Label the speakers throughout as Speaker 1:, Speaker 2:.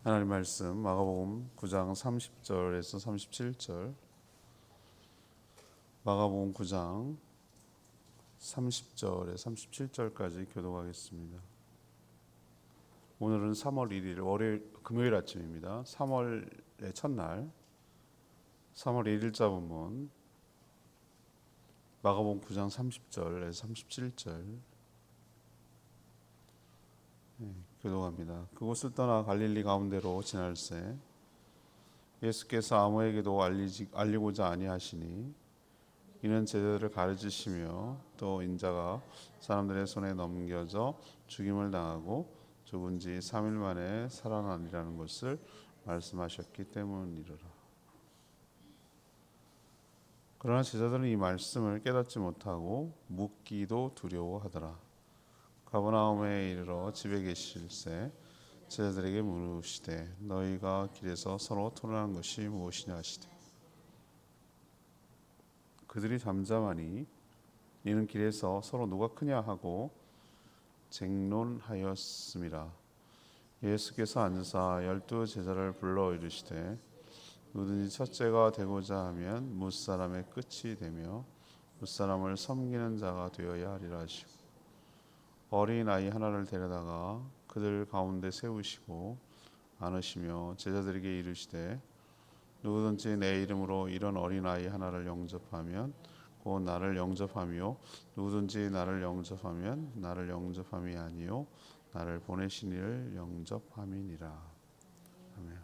Speaker 1: 하나님 말씀 마가복음 9장 30절에서 37절. 마가복음 9장 30절에 37절까지 교독하겠습니다. 오늘은 3월 1일 금요일 아침입니다. 3월의 첫날 3월 1일자 본문 마가복음 9장 30절에서 37절 교독합니다. 그곳을 떠나 갈릴리 가운데로 지날새 예수께서 아무에게도 알리고자 아니하시니 이는 제자들을 가르치시며 또 인자가 사람들의 손에 넘겨져 죽임을 당하고 죽은 지 3일 만에 살아나리라는 것을 말씀하셨기 때문이로라. 그러나 제자들은 이 말씀을 깨닫지 못하고 묻기도 두려워하더라. 가버나움에 이르러 집에 계실새 제자들에게 물으시되 너희가 길에서 서로 토론한 것이 무엇이냐 하시되 그들이 잠잠하니 이는 길에서 서로 누가 크냐 하고 쟁론하였음이라. 예수께서 앉으사 12 제자를 불러 이르시되 누구든지 첫째가 되고자 하면 무사람의 끝이 되며 무사람을 섬기는 자가 되어야 하리라 하시고 어린 아이 하나를 데려다가 그들 가운데 세우시고 안으시며 제자들에게 이르시되 누구든지 내 이름으로 이런 어린 아이 하나를 영접하면 곧 나를 영접하며 누구든지 나를 영접하면 나를 영접함이 아니요 나를 보내신 이를 영접함이니라. 아멘.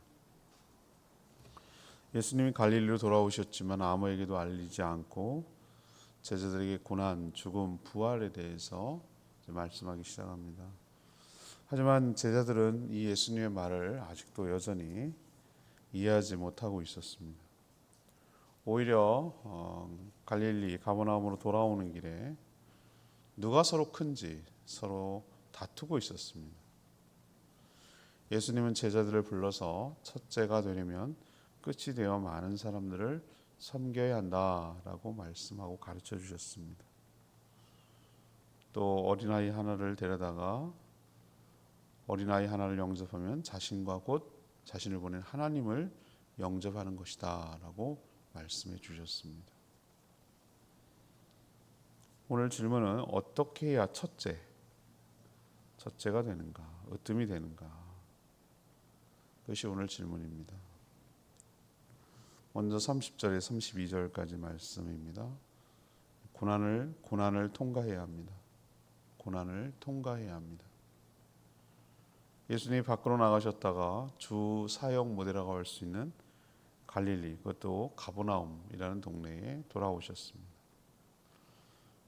Speaker 1: 예수님이 갈릴리로 돌아오셨지만 아무에게도 알리지 않고 제자들에게 고난, 죽음, 부활에 대해서 말씀하기 시작합니다. 하지만 제자들은 이 예수님의 말을 아직도 여전히 이해하지 못하고 있었습니다. 오히려 갈릴리 가버나움으로 돌아오는 길에 누가 서로 큰지 서로 다투고 있었습니다. 예수님은 제자들을 불러서 첫째가 되려면 끝이 되어 많은 사람들을 섬겨야 한다라고 말씀하고 가르쳐 주셨습니다. 또 어린아이 하나를 데려다가 어린아이 하나를 영접하면 자신과 곧 자신을 보낸 하나님을 영접하는 것이다 라고 말씀해 주셨습니다. 오늘 질문은 어떻게 해야 첫째가 되는가, 으뜸이 되는가, 그것이 오늘 질문입니다. 먼저 30절에 32절까지 말씀입니다. 고난을 통과해야 합니다. 고난을 통과해야 합니다. 예수님이 밖으로 나가셨다가 주 사역 모델이라고 할 수 있는 갈릴리, 그것도 가버나움이라는 동네에 돌아오셨습니다.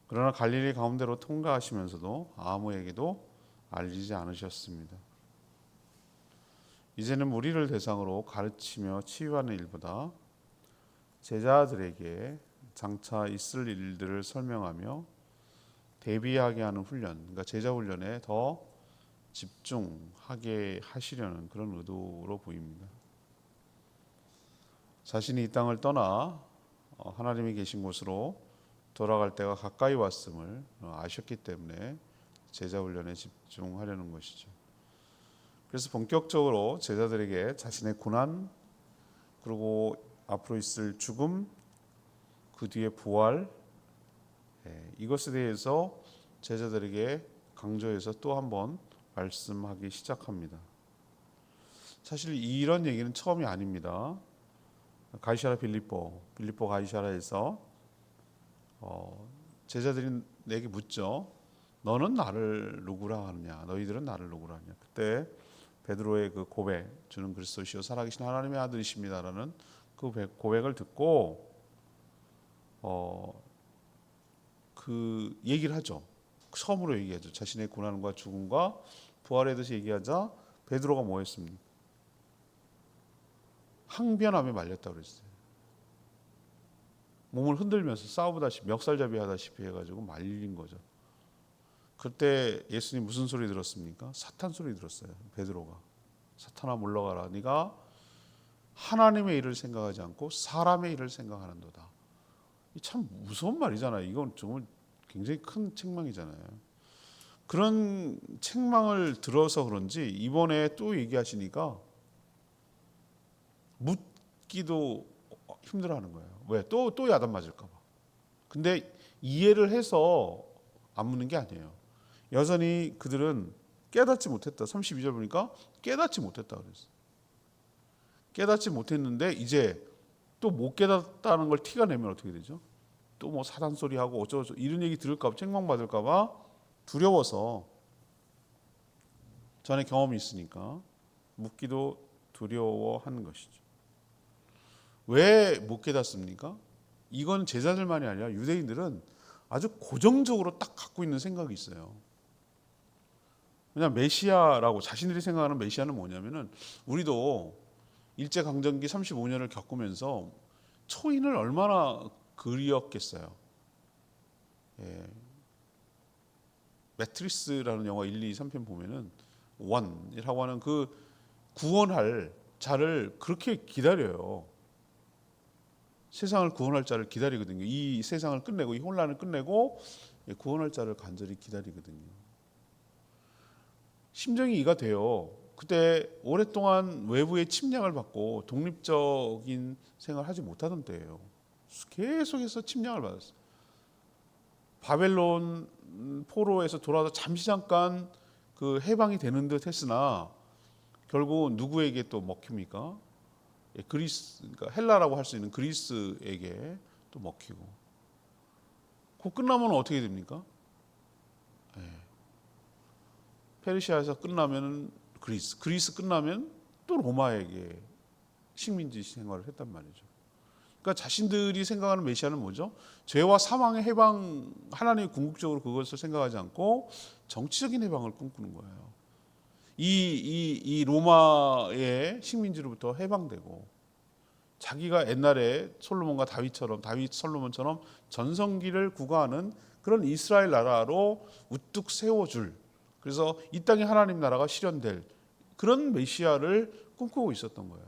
Speaker 1: 그러나 갈릴리 가운데로 통과하시면서도 아무에게도 알리지 않으셨습니다. 이제는 무리를 대상으로 가르치며 치유하는 일보다 제자들에게 장차 있을 일들을 설명하며 대비하게 하는 훈련, 그러니까 제자 훈련에 더 집중하게 하시려는 그런 의도로 보입니다. 자신이 이 땅을 떠나 하나님이 계신 곳으로 돌아갈 때가 가까이 왔음을 아셨기 때문에 제자 훈련에 집중하려는 것이죠. 그래서 본격적으로 제자들에게 자신의 고난, 그리고 앞으로 있을 죽음, 그 뒤에 부활, 이것에 대해서 제자들에게 강조해서 또 한번 말씀하기 시작합니다. 사실 이런 얘기는 처음이 아닙니다. 가이사랴 빌립보 가이사랴에서 제자들이 내게 묻죠. 너는 나를 누구라 하느냐? 너희들은 나를 누구라 하느냐? 그때 베드로의 그 고백, 주는 그리스도시요 살아계신 하나님의 아들이십니다라는 그 고백을 듣고 그 얘기를 하죠. 처음으로 얘기하죠. 자신의 고난과 죽음과 부활에 대해서 얘기하자 베드로가 뭐 했습니까? 항변함에 말렸다고 그랬어요. 몸을 흔들면서 싸우다시피 멱살잡이 하다시피 해가지고 말린 거죠. 그때 예수님 무슨 소리 들었습니까? 사탄 소리 들었어요. 베드로가 사탄아 물러가라. 네가 하나님의 일을 생각하지 않고 사람의 일을 생각하는도다. 참 무서운 말이잖아요. 이건 정말 굉장히 큰 책망이잖아요. 그런 책망을 들어서 그런지 이번에 또 얘기하시니까 묻기도 힘들어하는 거예요. 왜? 또 야단 맞을까 봐. 근데 이해를 해서 안 묻는 게 아니에요. 여전히 그들은 깨닫지 못했다. 32절 보니까 깨닫지 못했다 그랬어요. 깨닫지 못했는데 이제 또 못 깨닫다는 걸 티가 내면 어떻게 되죠? 또 뭐 사단 소리하고 어쩌고 이런 얘기 들을까 봐, 책망받을까 봐 두려워서, 전에 경험이 있으니까 묻기도 두려워하는 것이죠. 왜 못 깨닫습니까? 이건 제자들만이 아니라 유대인들은 아주 고정적으로 딱 갖고 있는 생각이 있어요. 그냥 메시아라고 자신들이 생각하는 메시아는 뭐냐면은, 우리도 일제강점기 35년을 겪으면서 초인을 얼마나 그리웠겠어요. 예. 매트리스라는 영화 1, 2, 3편 보면은 원이라고 하는 그 구원할 자를 그렇게 기다려요. 세상을 구원할 자를 기다리거든요. 이 세상을 끝내고 이 혼란을 끝내고 구원할 자를 간절히 기다리거든요. 심정이 이가 돼요. 그때 오랫동안 외부의 침략을 받고 독립적인 생활을 하지 못하던 때예요. 계속해서 침략을 받았어요. 바벨론 포로에서 돌아와서 잠시 잠깐 그 해방이 되는 듯 했으나 결국 누구에게 또 먹힙니까? 그리스, 그러니까 헬라라고 할 수 있는 그리스에게 또 먹히고. 그 끝나면 어떻게 됩니까? 페르시아에서 끝나면 그리스 끝나면 또 로마에게 식민지 생활을 했단 말이죠. 그러니까 자신들이 생각하는 메시아는 뭐죠? 죄와 사망의 해방, 하나님이 궁극적으로 그것을 생각하지 않고 정치적인 해방을 꿈꾸는 거예요. 이 로마의 식민지로부터 해방되고, 자기가 옛날에 솔로몬과 다윗처럼, 다윗 솔로몬처럼 전성기를 구가하는 그런 이스라엘 나라로 우뚝 세워줄, 그래서 이 땅에 하나님 나라가 실현될 그런 메시아를 꿈꾸고 있었던 거예요.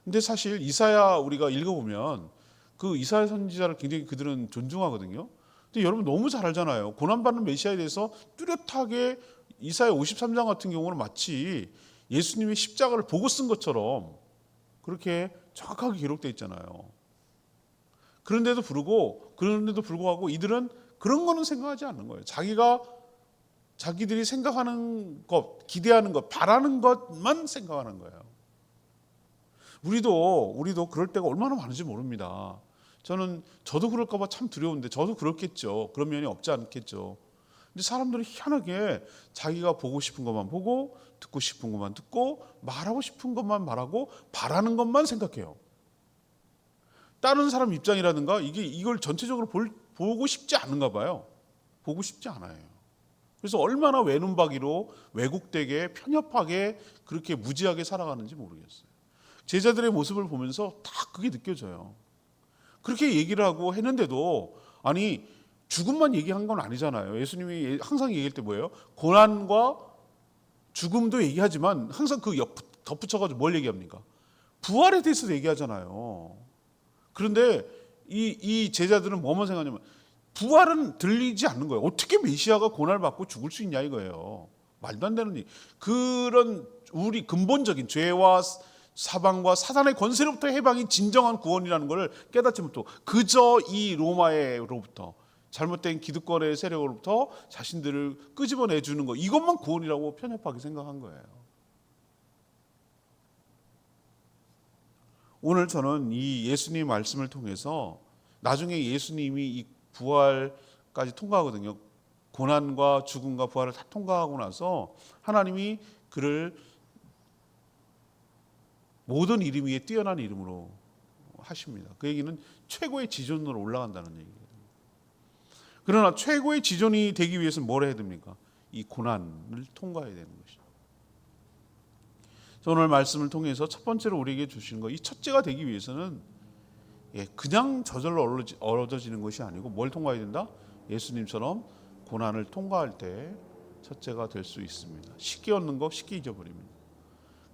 Speaker 1: 근데 사실 이사야 우리가 읽어보면 그 이사야 선지자를 굉장히 그들은 존중하거든요. 근데 여러분 너무 잘 알잖아요. 고난받는 메시아에 대해서 뚜렷하게 이사야 53장 같은 경우는 마치 예수님의 십자가를 보고 쓴 것처럼 그렇게 정확하게 기록되어 있잖아요. 그런데도 불구하고 이들은 그런 거는 생각하지 않는 거예요. 자기들이 생각하는 것, 기대하는 것, 바라는 것만 생각하는 거예요. 우리도 그럴 때가 얼마나 많은지 모릅니다. 저도 그럴까 봐 참 두려운데, 저도 그렇겠죠. 그런 면이 없지 않겠죠. 근데 사람들은 희한하게 자기가 보고 싶은 것만 보고, 듣고 싶은 것만 듣고, 말하고 싶은 것만 말하고, 바라는 것만 생각해요. 다른 사람 입장이라든가 이걸 전체적으로 보고 싶지 않은가 봐요. 보고 싶지 않아요. 그래서 얼마나 외눈박이로 왜곡되게 편협하게 그렇게 무지하게 살아가는지 모르겠어요. 제자들의 모습을 보면서 다 그게 느껴져요. 그렇게 얘기를 하고 했는데도, 아니 죽음만 얘기한 건 아니잖아요. 예수님이 항상 얘기할 때 뭐예요? 고난과 죽음도 얘기하지만 항상 그 덧붙여가지고 뭘 얘기합니까? 부활에 대해서 얘기하잖아요. 그런데 이 제자들은 뭐만 생각하냐면 부활은 들리지 않는 거예요. 어떻게 메시아가 고난을 받고 죽을 수 있냐 이거예요. 말도 안 되는 일. 그런 우리 근본적인 죄와 사방과 사단의 권세로부터 해방이 진정한 구원이라는 것을 깨닫지 못하고 그저 이 로마로부터 잘못된 기득권의 세력으로부터 자신들을 끄집어내주는 것, 이것만 구원이라고 편협하게 생각한 거예요. 오늘 저는 이 예수님 말씀을 통해서 나중에 예수님이 이 부활까지 통과하거든요. 고난과 죽음과 부활을 다 통과하고 나서 하나님이 그를 모든 이름 위에 뛰어난 이름으로 하십니다. 그 얘기는 최고의 지존으로 올라간다는 얘기거든요. 그러나 최고의 지존이 되기 위해서는 뭘 해야 됩니까? 이 고난을 통과해야 되는 것이죠. 오늘 말씀을 통해서 첫 번째로 우리에게 주시는 거, 이 첫째가 되기 위해서는 그냥 저절로 얻어지는 것이 아니고 뭘 통과해야 된다? 예수님처럼 고난을 통과할 때 첫째가 될 수 있습니다. 쉽게 얻는 거 쉽게 잊어버립니다.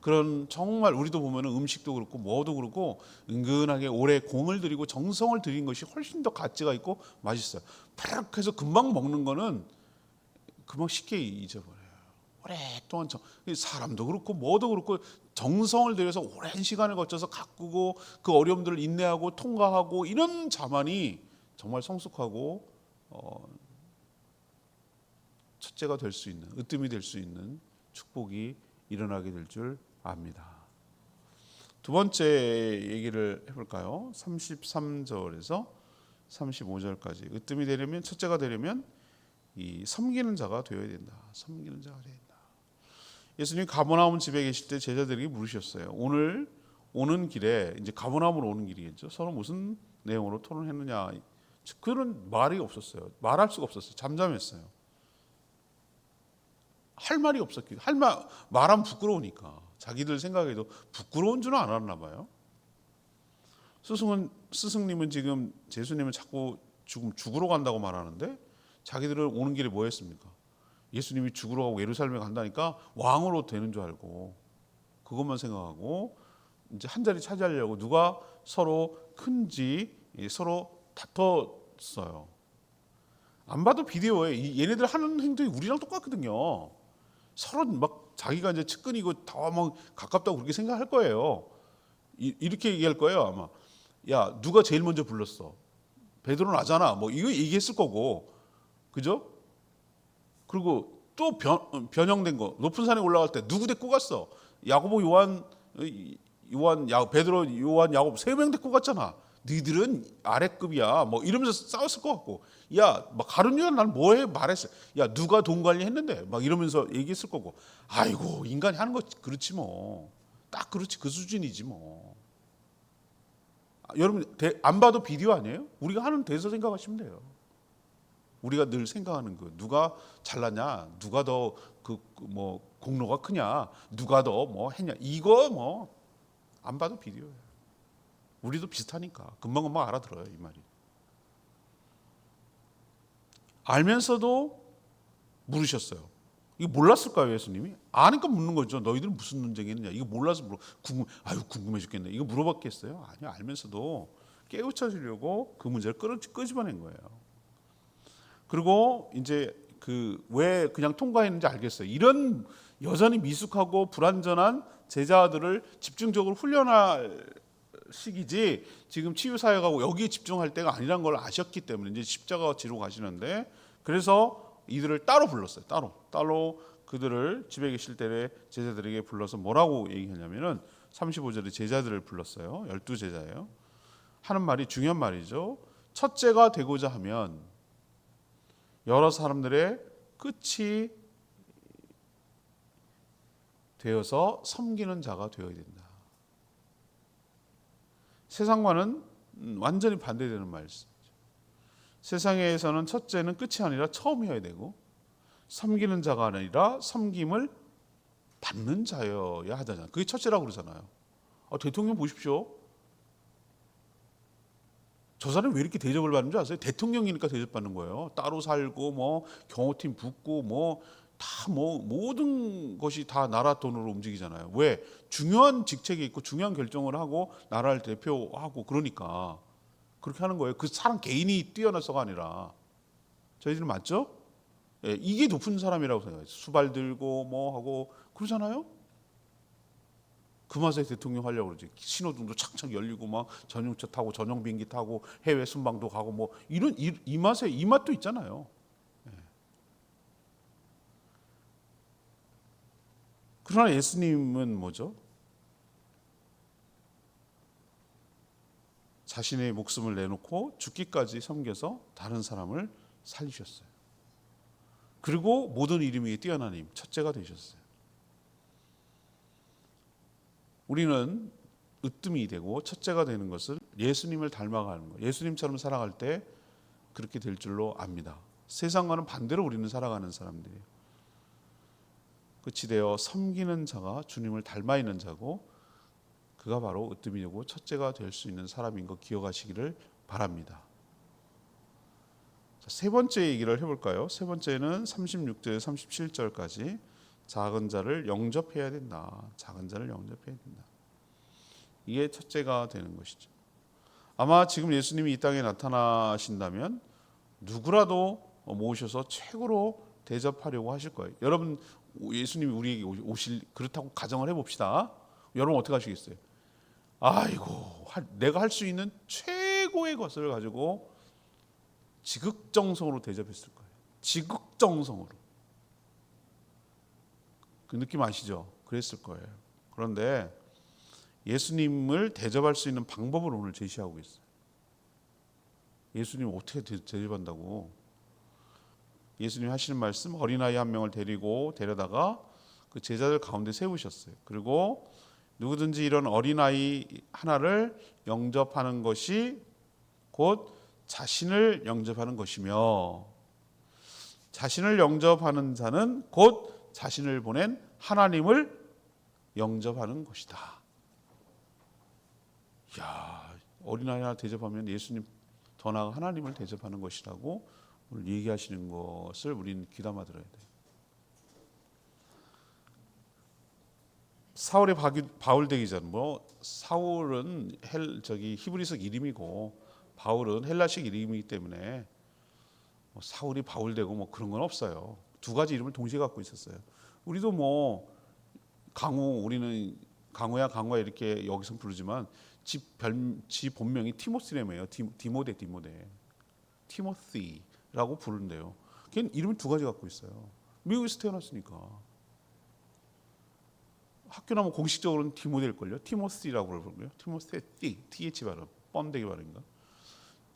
Speaker 1: 그런 정말 우리도 보면 음식도 그렇고 뭐도 그렇고 은근하게 오래 공을 들이고 정성을 들인 것이 훨씬 더 가치가 있고 맛있어요. 팍 해서 금방 먹는 거는 금방 쉽게 잊어버려요. 오랫동안 사람도 그렇고 뭐도 그렇고 정성을 들여서 오랜 시간을 거쳐서 가꾸고 그 어려움들을 인내하고 통과하고 이런 자만이 정말 성숙하고 첫째가 될 수 있는, 으뜸이 될 수 있는 축복이 일어나게 될 줄 압니다. 두 번째 얘기를 해볼까요? 33절에서 35절까지 으뜸이 되려면, 첫째가 되려면 이 섬기는 자가 되어야 된다. 섬기는 자가 되어야 된다. 예수님이 가버나움 집에 계실 때 제자들에게 물으셨어요. 오늘 오는 길에, 이제 가버나움으로 오는 길이겠죠. 서로 무슨 내용으로 토론했느냐. 그런 말이 없었어요. 말할 수가 없었어요. 잠잠했어요. 할 말이 없었기, 말하면 부끄러우니까. 자기들 생각에도 부끄러운 줄은 알았나 봐요. 스승님은 지금 예수님은 자꾸 죽으러 간다고 말하는데 자기들은 오는 길에 뭐 했습니까? 예수님이 죽으러 가고 예루살렘에 간다니까 왕으로 되는 줄 알고 그것만 생각하고 이제 한 자리 차지하려고 누가 서로 큰지 서로 다퉜어요. 안 봐도 비디오에 얘네들 하는 행동이 우리랑 똑같거든요. 서로 막 자기가 이제 측근이고 더 막 가깝다고 그렇게 생각할 거예요. 이렇게 얘기할 거예요 아마. 야, 누가 제일 먼저 불렀어? 베드로 나잖아. 뭐 이거 얘기했을 거고, 그죠? 그리고 또 변형된 거. 높은 산에 올라갈 때 누구 데리고 갔어? 야고보, 베드로, 요한, 야고보 3명 데리고 갔잖아. 너희들은 아래급이야. 뭐 이러면서 싸웠을 것 같고, 야, 막 가룟유다 난 뭐해 말했어. 야, 누가 돈 관리했는데? 막 이러면서 얘기했을 거고. 아이고, 인간이 하는 거 그렇지 뭐. 딱 그렇지, 그 수준이지 뭐. 여러분 안 봐도 비디오 아니에요? 우리가 하는 대사 생각하시면 돼요. 우리가 늘 생각하는 거, 누가 잘났냐, 누가 더 뭐 공로가 크냐, 누가 더 뭐 했냐, 이거 뭐 안 봐도 비디오예요. 우리도 비슷하니까 금방금방 알아들어요 이 말이. 알면서도 물으셨어요. 이거 몰랐을까요 예수님이? 아니까 묻는 거죠. 너희들은 무슨 논쟁이 있느냐. 이거 몰라서 궁금해 죽겠네. 이거 물어봤겠어요? 아니요. 알면서도 깨우쳐 주려고 그 문제를 끄집어낸 거예요. 그리고 이제 왜 그냥 통과했는지 알겠어요. 이런 여전히 미숙하고 불완전한 제자들을 집중적으로 훈련할 시기지 지금 치유사역하고 여기에 집중할 때가 아니란 걸 아셨기 때문에 이제 십자가 지로 가시는데, 그래서 이들을 따로 불렀어요. 따로 그들을 집에 계실 때 제자들에게 불러서 뭐라고 얘기하냐면은 35절에 제자들을 불렀어요. 12제자예요. 하는 말이 중요한 말이죠. 첫째가 되고자 하면 여러 사람들의 끝이 되어서 섬기는 자가 되어야 된다. 세상과는 완전히 반대되는 말씀이죠. 세상에서는 첫째는 끝이 아니라 처음이어야 되고, 섬기는 자가 아니라 섬김을 받는 자여야 하잖아요. 그게 첫째라고 그러잖아요. 대통령 보십시오. 저 사람이 왜 이렇게 대접을 받는 줄 아세요? 대통령이니까 대접받는 거예요. 따로 살고 뭐 경호팀 붙고 뭐 다 모든 것이 다 나라 돈으로 움직이잖아요. 왜? 중요한 직책이 있고 중요한 결정을 하고 나라를 대표하고 그러니까 그렇게 하는 거예요. 그 사람 개인이 뛰어나서가 아니라. 저희들은 맞죠? 예, 이게 높은 사람이라고 생각해요. 수발 들고 뭐 하고 그러잖아요. 그 맛에 대통령 하려고 그러지. 신호등도 착착 열리고 막 전용차 타고 전용 비행기 타고 해외 순방도 가고 뭐 이런 이 맛에 이 맛도 있잖아요. 예. 그러나 예수님은 뭐죠? 자신의 목숨을 내놓고 죽기까지 섬겨서 다른 사람을 살리셨어요. 그리고 모든 이름 위에 뛰어난 힘, 첫째가 되셨어요. 우리는 으뜸이 되고 첫째가 되는 것을 예수님을 닮아가는 거예요. 예수님처럼 살아갈 때 그렇게 될 줄로 압니다. 세상과는 반대로 우리는 살아가는 사람들이에요. 끝이 되어 섬기는 자가 주님을 닮아 있는 자고, 그가 바로 으뜸이 되고 첫째가 될 수 있는 사람인 거 기억하시기를 바랍니다. 자, 세 번째 얘기를 해볼까요? 세 번째는 36절 37절까지 작은 자를 영접해야 된다. 작은 자를 영접해야 된다. 이게 첫째가 되는 것이죠. 아마 지금 예수님이 이 땅에 나타나신다면 누구라도 모셔서 최고로 대접하려고 하실 거예요. 여러분 예수님이 우리에게 오실, 그렇다고 가정을 해봅시다. 여러분 어떻게 하시겠어요? 아이고, 내가 할 수 있는 최고의 것을 가지고 지극정성으로 대접했을 거예요. 지극정성으로. 그 느낌 아시죠? 그랬을 거예요. 그런데 예수님을 대접할 수 있는 방법을 오늘 제시하고 있어요. 예수님 어떻게 대접한다고? 예수님 하시는 말씀, 어린아이 한 명을 데려다가 그 제자들 가운데 세우셨어요. 그리고 누구든지 이런 어린아이 하나를 영접하는 것이 곧 자신을 영접하는 것이며, 자신을 영접하는 자는 곧 자신을 보낸 하나님을 영접하는 것이다. 야, 어린아이 하나 대접하면 예수님, 더 나아 하나님을 대접하는 것이라고 오늘 얘기하시는 것을 우리는 귀담아 들어야 돼요. 사울의 바울 되기 전, 사울은 히브리석 이름이고 바울은 헬라식 이름이기 때문에 사울이 바울 되고 그런 건 없어요. 두 가지 이름을 동시에 갖고 있었어요. 우리도 우리는 강우야 이렇게 여기서 부르지만 지 본명이 티모스라며요. 티모시라고 부르는데요. 걔는 이름을 두 가지 갖고 있어요. 미국에서 태어났으니까. 학교 나면 공식적으로는 디모데일걸요. 티모시라고 부르고요. 티모시, TH 발음, 뻔데기 발음인가.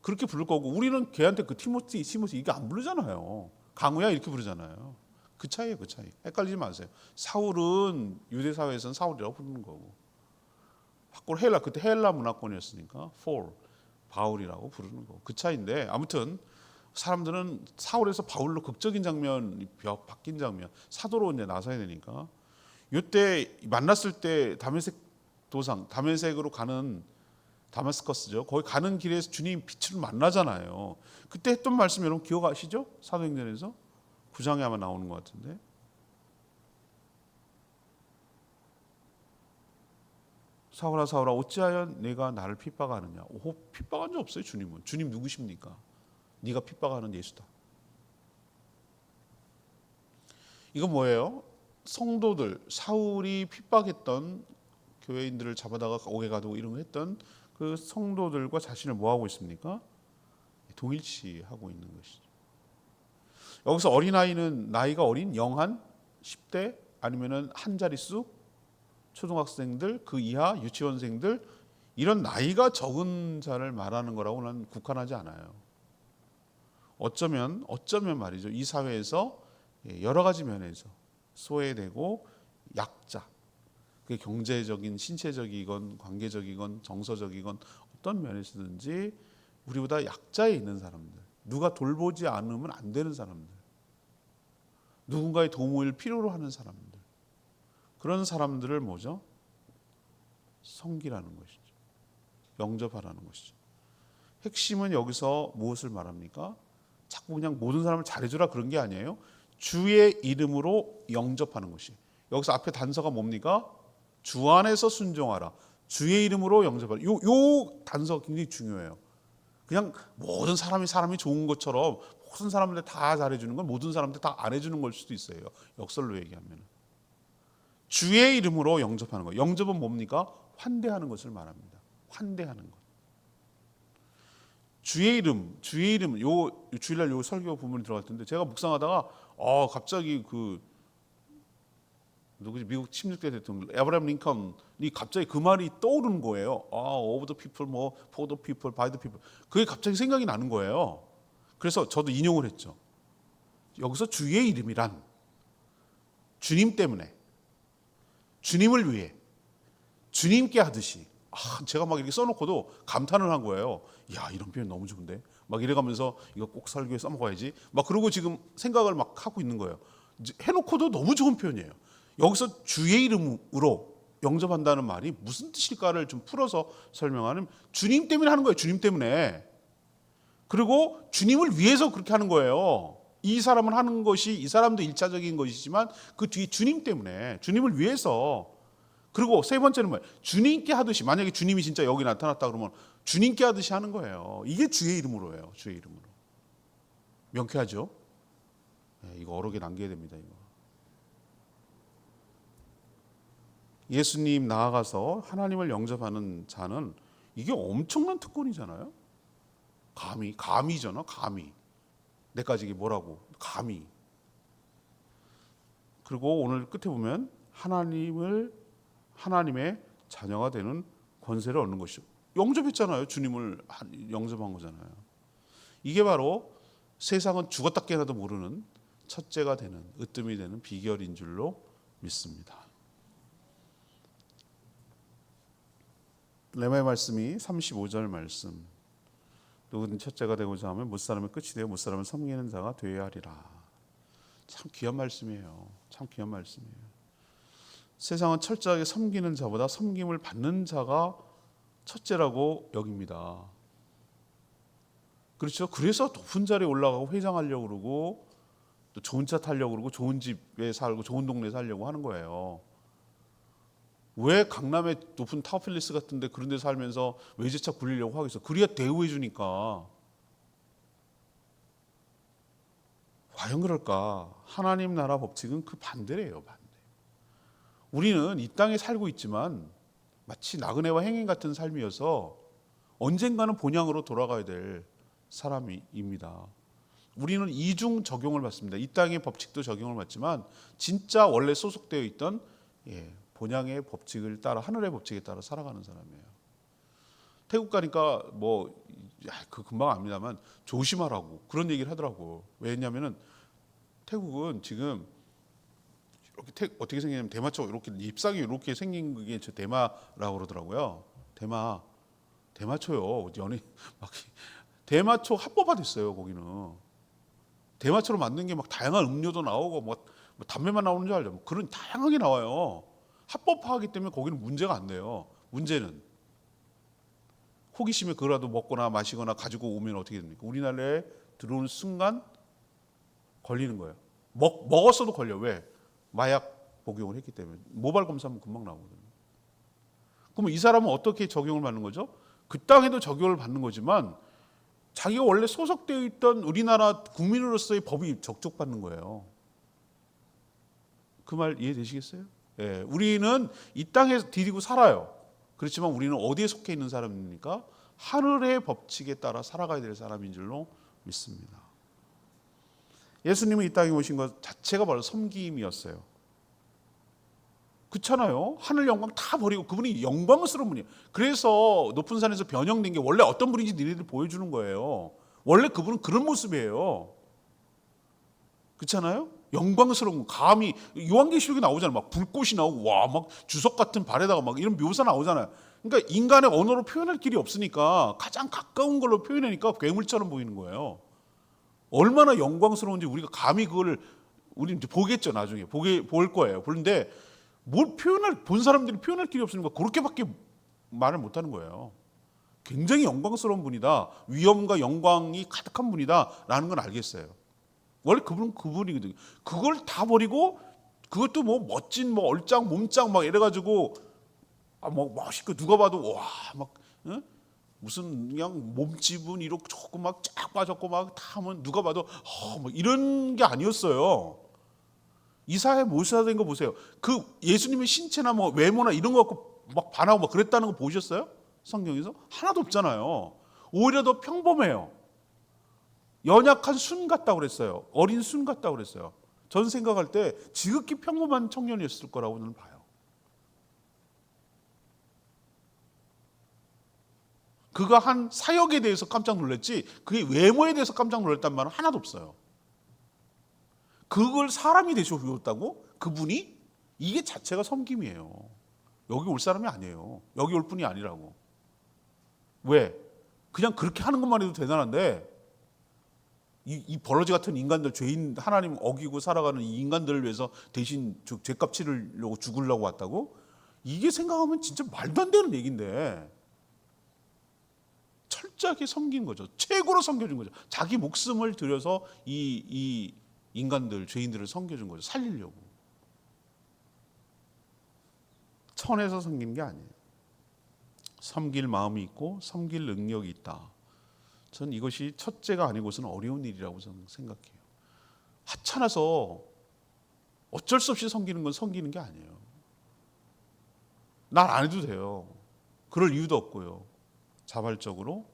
Speaker 1: 그렇게 부를 거고, 우리는 걔한테 그 티모시 이게 안 부르잖아요. 강우야 이렇게 부르잖아요. 그 차이예요, 그 차이. 헷갈리지 마세요. 사울은 유대 사회에서는 사울이라고 부르는 거고, 밖으로 그때 헬라 문화권이었으니까 바울이라고 부르는 거고, 그 차이인데, 아무튼 사람들은 사울에서 바울로 극적인 장면이 바뀐 장면, 사도로 이제 나서야 되니까, 이때 만났을 때 다메섹으로 가는 다마스커스죠. 거기 가는 길에서 주님 빛을 만나잖아요. 그때 했던 말씀 여러분 기억하시죠? 사도행전에서 9장에 아마 나오는 것 같은데. 사울아 사울아 어찌하여 내가 나를 핍박하느냐. 핍박한 적 없어요. 주님은. 주님 누구십니까? 네가 핍박하는 예수다. 이거 뭐예요? 성도들, 사울이 핍박했던 교회인들을 잡아다가 옥에 가두고 이런 거 했던 그 성도들과 자신을 뭐하고 있습니까? 동일시하고 있는 것이죠. 여기서 어린아이는 나이가 어린 영한 10대 아니면은 한 자릿수 초등학생들, 그 이하 유치원생들, 이런 나이가 적은 자를 말하는 거라고 난 국한하지 않아요. 어쩌면 말이죠. 이 사회에서 여러 가지 면에서 소외되고 약자, 그게 경제적인, 신체적이건 관계적이건 정서적이건 어떤 면에서든지 우리보다 약자에 있는 사람들, 누가 돌보지 않으면 안 되는 사람들, 누군가의 도움을 필요로 하는 사람들, 그런 사람들을 뭐죠? 섬기라는 것이죠. 영접하라는 것이죠. 핵심은 여기서 무엇을 말합니까? 자꾸 그냥 모든 사람을 잘해주라 그런 게 아니에요. 주의 이름으로 영접하는 것이. 여기서 앞에 단서가 뭡니까? 주 안에서 순종하라. 주의 이름으로 영접하라. 요 단서가 굉장히 중요해요. 그냥 모든 사람이 좋은 것처럼 모든 사람들 다 잘해주는 건 모든 사람들 다 안 해주는 걸 수도 있어요. 역설로 얘기하면. 주의 이름으로 영접하는 것. 영접은 뭡니까? 환대하는 것을 말합니다. 환대하는 것. 주의 이름, 요 주일날 요 설교 부분이 들어갔던데 제가 묵상하다가 갑자기 누구지? 미국 16대 대통령 에브라임 링컨이 갑자기 그 말이 떠오르는 거예요. of the people, for the people, by the people. 그게 갑자기 생각이 나는 거예요. 그래서 저도 인용을 했죠. 여기서 주의 이름이란 주님 때문에, 주님을 위해, 주님께 하듯이. 제가 막 이렇게 써놓고도 감탄을 한 거예요. 야, 이런 표현 너무 좋은데. 막 이래가면서 이거 꼭 설교에 써먹어야지. 막 그러고 지금 생각을 막 하고 있는 거예요. 해놓고도 너무 좋은 표현이에요. 여기서 주의 이름으로 영접한다는 말이 무슨 뜻일까를 좀 풀어서 설명하는, 주님 때문에 하는 거예요. 주님 때문에. 그리고 주님을 위해서 그렇게 하는 거예요. 이 사람은 하는 것이, 이 사람도 일차적인 것이지만 그 뒤에 주님 때문에, 주님을 위해서. 그리고 세 번째는 뭐예요? 주님께 하듯이. 만약에 주님이 진짜 여기 나타났다 그러면 주님께 하듯이 하는 거예요. 이게 주의 이름으로예요. 주의 이름으로. 명쾌하죠? 이거 어록에 남겨야 됩니다. 이거. 예수님 나아가서 하나님을 영접하는 자는 이게 엄청난 특권이잖아요. 감이잖아. 감이. 내까지 이게 뭐라고? 감이. 그리고 오늘 끝에 보면 하나님의 자녀가 되는 권세를 얻는 것이죠. 영접했잖아요. 주님을 영접한 거잖아요. 이게 바로 세상은 죽었다 깨어나도 모르는 첫째가 되는, 으뜸이 되는 비결인 줄로 믿습니다. 레마의 말씀이 35절 말씀. 누구든 첫째가 되고자 하면 못사람의 끝이 되어 못사람을 섬기는 자가 되어야 하리라. 참 귀한 말씀이에요. 참 귀한 말씀이에요. 세상은 철저하게 섬기는 자보다 섬김을 받는 자가 첫째라고 여깁니다. 그렇죠? 그래서 높은 자리에 올라가고 회장하려고 그러고 또 좋은 차 타려고 그러고 좋은 집에 살고 좋은 동네에 살려고 하는 거예요. 왜 강남의 높은 타워팰리스 같은 데 그런 데 살면서 외제차 굴리려고 하겠어? 그래야 대우해 주니까. 과연 그럴까? 하나님 나라 법칙은 그 반대래요. 반대. 우리는 이 땅에 살고 있지만 마치 나그네와 행인 같은 삶이어서 언젠가는 본향으로 돌아가야 될 사람입니다. 우리는 이중 적용을 받습니다. 이 땅의 법칙도 적용을 받지만 진짜 원래 소속되어 있던 본향의 법칙을 따라, 하늘의 법칙에 따라 살아가는 사람이에요. 태국 가니까 그 금방 압니다만 조심하라고 그런 얘기를 하더라고. 왜냐하면은 태국은 지금 이렇게 어떻게 생기냐면 대마초 이렇게 잎사귀 이렇게 생긴 게 저 대마라고 그러더라고요. 대마초요. 대마초 합법화 됐어요. 거기는 대마초로 만든 게 막 다양한 음료도 나오고 뭐 담배만 나오는 줄 알죠. 그런 다양하게 나와요. 합법화하기 때문에 거기는 문제가 안 돼요. 문제는 호기심에 그거라도 먹거나 마시거나 가지고 오면 어떻게 됩니까? 우리나라에 들어오는 순간 걸리는 거예요. 먹었어도 걸려. 왜? 마약 복용을 했기 때문에. 모발 검사하면 금방 나오거든요. 그러면 이 사람은 어떻게 적용을 받는 거죠? 그 땅에도 적용을 받는 거지만 자기가 원래 소속되어 있던 우리나라 국민으로서의 법이 적족받는 거예요. 그 말 이해되시겠어요? 예, 우리는 이 땅에 디디고 살아요. 그렇지만 우리는 어디에 속해 있는 사람입니까? 하늘의 법칙에 따라 살아가야 될 사람인 줄로 믿습니다. 예수님은 이 땅에 오신 것 자체가 바로 섬김이었어요. 그렇잖아요. 하늘 영광 다 버리고 그분이 영광스러운 분이에요. 그래서 높은 산에서 변형된 게 원래 어떤 분인지 너희들 보여주는 거예요. 원래 그분은 그런 모습이에요. 그렇잖아요. 영광스러운 감히 요한계시록에 나오잖아요. 막 불꽃이 나오고 막 주석 같은 발에다가 막 이런 묘사 나오잖아요. 그러니까 인간의 언어로 표현할 길이 없으니까 가장 가까운 걸로 표현하니까 괴물처럼 보이는 거예요. 얼마나 영광스러운지 우리가 감히 그걸 우리 이제 보겠죠. 나중에 볼 거예요. 그런데 뭘 본 사람들이 표현할 길이 없으니까 그렇게밖에 말을 못하는 거예요. 굉장히 영광스러운 분이다. 위엄과 영광이 가득한 분이다라는 건 알겠어요. 원래 그분은 그분이거든요. 그걸 다 버리고 그것도 멋진 얼짱 몸짱 막 이래가지고 멋있고 누가 봐도 무슨 그냥 몸집은 이렇게 조금 막 쫙 빠졌고 막 다 하면 누가 봐도 이런 게 아니었어요. 이사야 모사된 거 보세요. 그 예수님의 신체나 외모나 이런 거 갖고 막 반하고 막 그랬다는 거 보셨어요? 성경에서 하나도 없잖아요. 오히려 더 평범해요. 연약한 순 같다고 그랬어요. 어린 순 같다고 그랬어요. 전 생각할 때 지극히 평범한 청년이었을 거라고 저는 봐요. 그가 한 사역에 대해서 깜짝 놀랐지 그의 외모에 대해서 깜짝 놀랐단 말은 하나도 없어요. 그걸 사람이 되셔 보였다고? 그분이? 이게 자체가 섬김이에요. 여기 올 사람이 아니에요. 여기 올 분이 아니라고. 왜? 그냥 그렇게 하는 것만 해도 대단한데 이 버러지 같은 인간들, 죄인 하나님 어기고 살아가는 이 인간들을 위해서 대신 죄값 치르려고 죽으려고 왔다고? 이게 생각하면 진짜 말도 안 되는 얘기인데 철저하게 섬긴 거죠. 최고로 섬겨준 거죠. 자기 목숨을 들여서 이 인간들, 죄인들을 섬겨준 거죠. 살리려고. 천에서 섬기는 게 아니에요. 섬길 마음이 있고 섬길 능력이 있다. 저는 이것이 첫째가 아니고서는 어려운 일이라고 저는 생각해요. 하찮아서 어쩔 수 없이 섬기는 건 섬기는 게 아니에요. 난 안 해도 돼요. 그럴 이유도 없고요. 자발적으로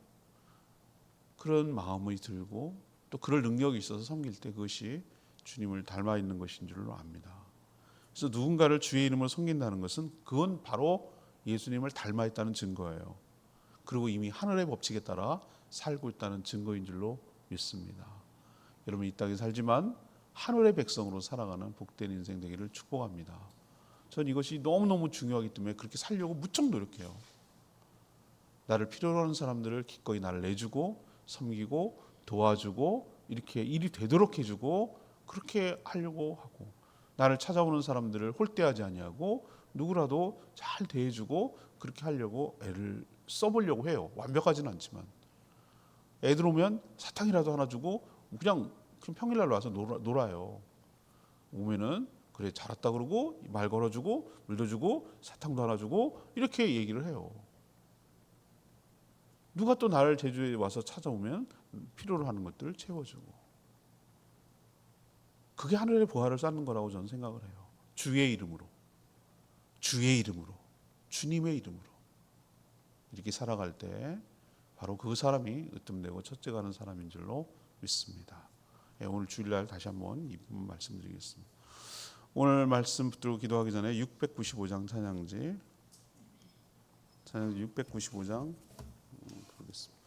Speaker 1: 그런 마음이 들고 또 그럴 능력이 있어서 섬길 때 그것이 주님을 닮아 있는 것인 줄로 압니다. 그래서 누군가를 주의 이름으로 섬긴다는 것은 그건 바로 예수님을 닮아 있다는 증거예요. 그리고 이미 하늘의 법칙에 따라 살고 있다는 증거인 줄로 믿습니다. 여러분 이 땅에 살지만 하늘의 백성으로 살아가는 복된 인생 되기를 축복합니다. 전 이것이 너무너무 중요하기 때문에 그렇게 살려고 무척 노력해요. 나를 필요로 하는 사람들을 기꺼이 나를 내주고 섬기고 도와주고 이렇게 일이 되도록 해주고 그렇게 하려고 하고, 나를 찾아오는 사람들을 홀대하지 아니하고 누구라도 잘 대해주고 그렇게 하려고 애를 써보려고 해요. 완벽하지는 않지만 애들 오면 사탕이라도 하나 주고 그냥 평일날 와서 놀아요. 오면은 그래 잘했다 그러고 말 걸어주고 물도 주고 사탕도 하나 주고 이렇게 얘기를 해요. 누가 또 나를 제주에 와서 찾아오면 필요로 하는 것들을 채워주고, 그게 하늘의 보화를 쌓는 거라고 저는 생각을 해요. 주의 이름으로, 주의 이름으로, 주님의 이름으로 이렇게 살아갈 때 바로 그 사람이 으뜸되고 첫째가는 사람인 줄로 믿습니다. 오늘 주일날 다시 한번 이 부분 말씀드리겠습니다. 오늘 말씀 붙들고 기도하기 전에 695장 찬양지 695장 부르겠습니다.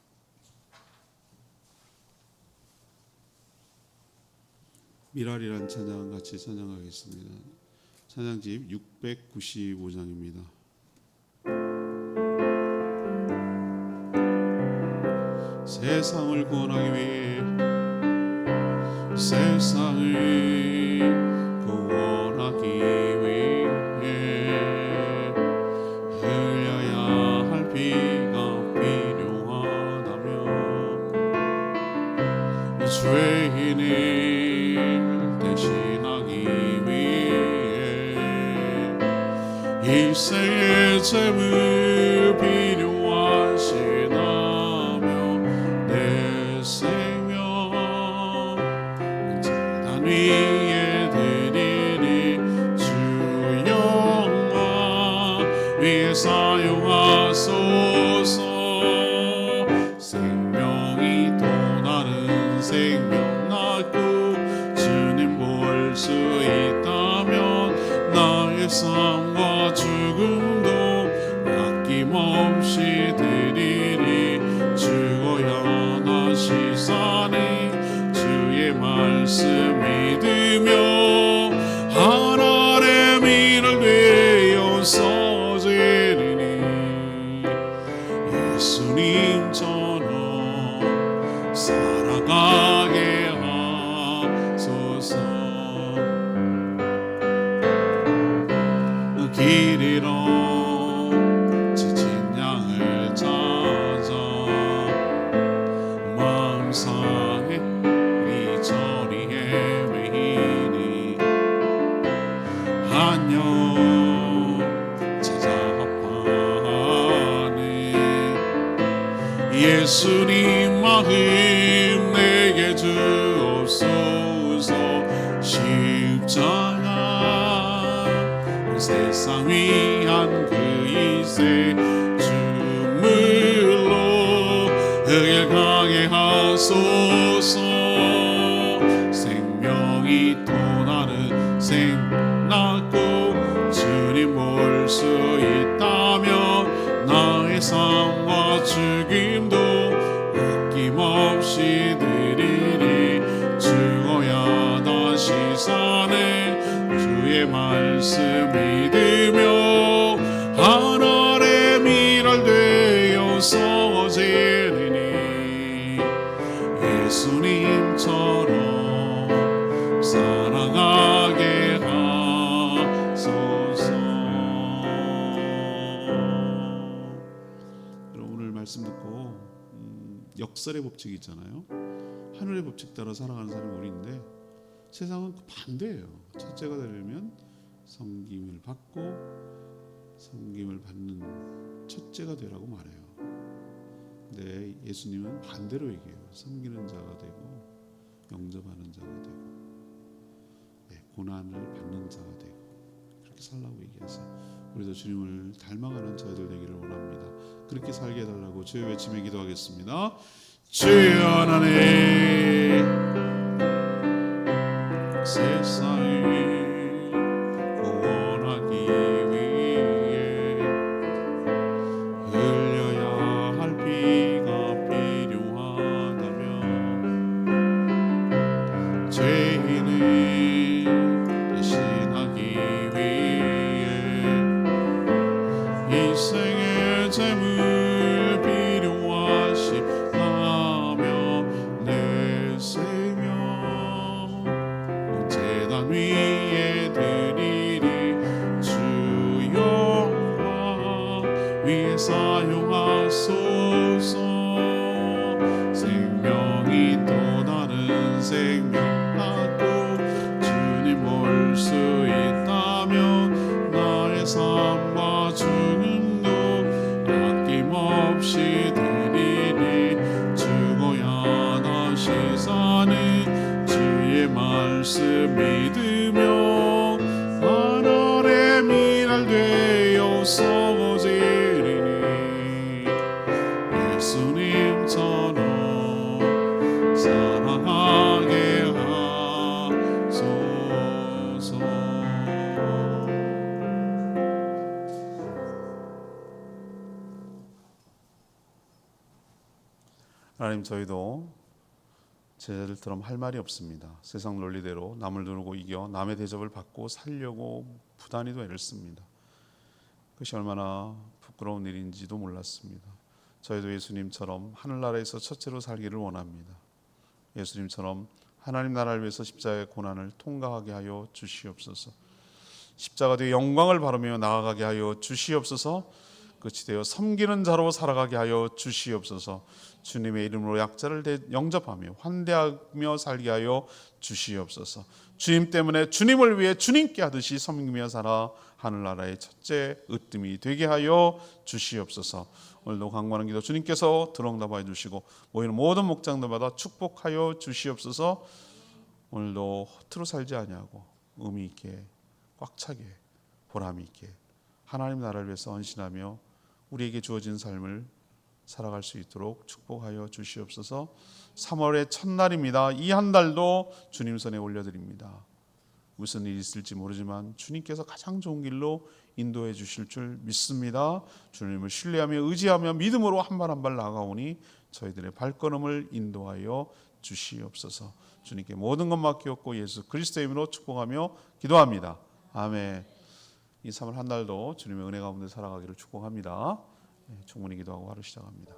Speaker 1: 미랄이란 찬양 같이 찬양하겠습니다. 찬양집 695장입니다. 세상을 구원하기 위해 세상을 구원하기 위해 흘려야 할 피가 필요하다면 죄인을 대신하기 위해 일생의 죄물 필요하시다며 내 생명 재단 위에 드리니 주 영광 위에 사용하소서. 생명이 또 다른 생명 낳고 주님 볼 수 있다면 나의 삶과 죽음도 아낌없이 드리리. 죽어야 다시 사니 주의 말씀 믿으며 하늘의 민을 되어 서지리니 예수님처럼 살아가게 하소서. 길 잃어 지친 양을 찾아 마음 상해 이리저리 헤매이니 안녕 찾아 아파하네. 예수님 마음 내게 주옵소서. 십자가 세상 위한 그 이세 주물로 흙을 가게 하소서. 생명이 또 다른 생 낳고 주님 볼 수 있다면 나의 삶과 죽임도 아낌없이 드리리. 죽어야 다시 사네 주의 말씀 믿으며 하늘의 미랄 되어 서지리니 예수님처럼 살아가게 하소서. 오늘 말씀 듣고 역설의 법칙이 있잖아요. 하늘의 법칙 따라 살아가는 사람이 우리인데 세상은 그 반대예요. 첫째가 되려면 섬김을 받고 섬김을 받는 첫째가 되라고 말해요. 근데 예수님은 반대로 얘기해요. 섬기는 자가 되고 영접하는 자가 되고 고난을 받는 자가 되고 그렇게 살라고 얘기하세요. 우리도 주님을 닮아가는 저희들 되기를 원합니다. 그렇게 살게 해달라고 주의 외침에 기도하겠습니다. 주여 하나님, 세상을 구원하기 위해 흘려야 할 피가 필요하다면 죄인을 대신하기 위해 인생의 재물 필요하시다면 내 생명 제단 위에 드리리. 주 영광 위에 사용하소서. 생명이 또 다른 생명 갖고 주님 볼 수 있다면 나의 삶과 주님도 아낌없이 드리리. 죽어야 다시 사는 주의 말씀 믿으며 하늘의 미랄 되어 썩어지리니 예수님처럼 사랑하게 하소서. 하나님, 저희도 제자들처럼 할 말이 없습니다. 세상 논리대로 남을 누르고 이겨 남의 대접을 받고 살려고 부단히도 애를 씁니다. 그것이 얼마나 부끄러운 일인지도 몰랐습니다. 저희도 예수님처럼 하늘나라에서 첫째로 살기를 원합니다. 예수님처럼 하나님 나라를 위해서 십자가의 고난을 통과하게 하여 주시옵소서. 십자가 뒤에 영광을 바라며 나아가게 하여 주시옵소서. 끝이 되어 섬기는 자로 살아가게 하여 주시옵소서. 주님의 이름으로 약자를 영접하며 환대하며 살게 하여 주시옵소서. 주님 때문에 주님을 위해 주님께 하듯이 섬기며 살아 하늘나라의 첫째 으뜸이 되게 하여 주시옵소서. 오늘도 간구하는 기도 주님께서 들어응답하여 주시고 모이는 모든 목장들마다 축복하여 주시옵소서. 오늘도 허투루 살지 아니하고 의미 있게 꽉 차게 보람이 있게 하나님 나라를 위해서 헌신하며 우리에게 주어진 삶을 살아갈 수 있도록 축복하여 주시옵소서. 3월의 첫날입니다. 이 한 달도 주님 손에 올려드립니다. 무슨 일이 있을지 모르지만 주님께서 가장 좋은 길로 인도해 주실 줄 믿습니다. 주님을 신뢰하며 의지하며 믿음으로 한 발 한 발 나아가오니 저희들의 발걸음을 인도하여 주시옵소서. 주님께 모든 것 맡기옵고 예수 그리스도의 이름으로 축복하며 기도합니다. 아멘. 이 3월 한 달도 주님의 은혜 가운데 살아가기를 축복합니다. 충분히 기도하고 하루 시작합니다.